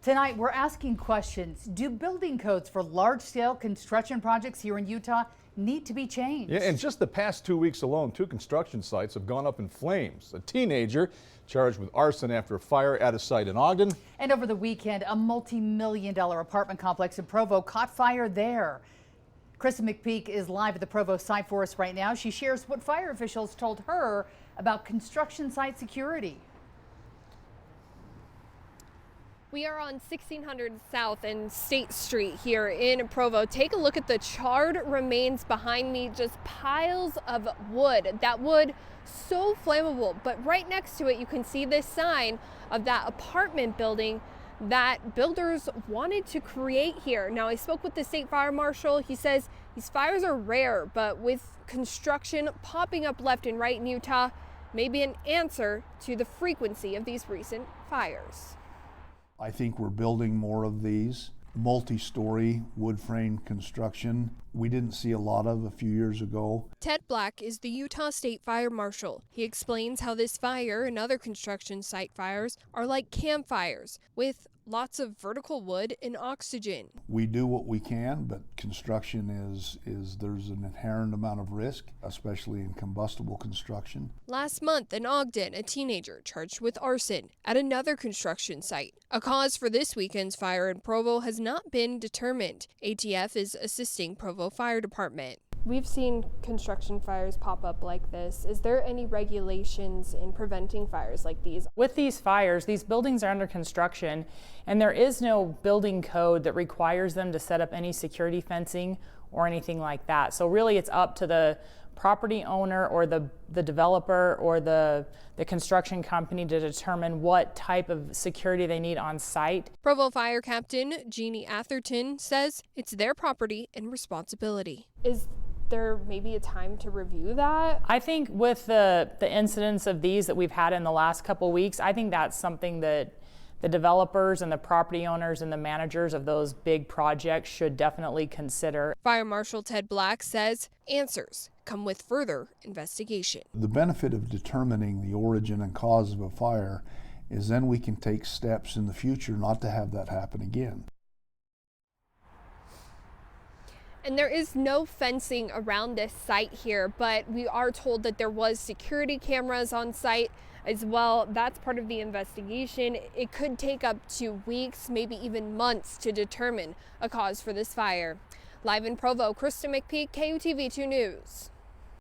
Tonight, we're asking questions. Do building codes for large-scale construction projects here in Utah need to be changed? Yeah, in just the past 2 weeks alone, 2 construction sites have gone up in flames. A teenager charged with arson after a fire at a site in Ogden. And over the weekend, a multi-million-dollar apartment complex in Provo caught fire there. Krista McPeak is live at the Provo site for us right now. She shares what fire officials told her about construction site security. We are on 1600 South and State Street here in Provo. Take a look at the charred remains behind me, just piles of wood. That wood so flammable, but right next to it you can see this sign of that apartment building that builders wanted to create here. Now, I spoke with the state fire marshal. He says these fires are rare, but with construction popping up left and right in Utah, maybe an answer to the frequency of these recent fires. I think we're building more of these multi-story wood frame construction. We didn't see a lot of a few years ago. Ted Black is the Utah State Fire Marshal. He explains how this fire and other construction site fires are like campfires with lots of vertical wood and oxygen. We do what we can, but construction is there's an inherent amount of risk, especially in combustible construction. Last month in Ogden, a teenager charged with arson at another construction site. A cause for this weekend's fire in Provo has not been determined. ATF is assisting Provo Fire Department. We've seen construction fires pop up like this. Is there any regulations in preventing fires like these? With these fires, these buildings are under construction, and there is no building code that requires them to set up any security fencing or anything like that. So really it's up to the property owner or the developer or the construction company to determine what type of security they need on site. Provo Fire Captain Jeannie Atherton says it's their property and responsibility. Is there maybe a time to review that? I think with the incidents of these that we've had in the last couple weeks, I think that's something that the developers and the property owners and the managers of those big projects should definitely consider. Fire Marshal Ted Black says answers come with further investigation. The benefit of determining the origin and cause of a fire is then we can take steps in the future not to have that happen again. And there is no fencing around this site here, but we are told that there was security cameras on site as well. That's part of the investigation. It could take up to weeks, maybe even months to determine a cause for this fire. Live in Provo, Krista McPeak, KUTV 2 News.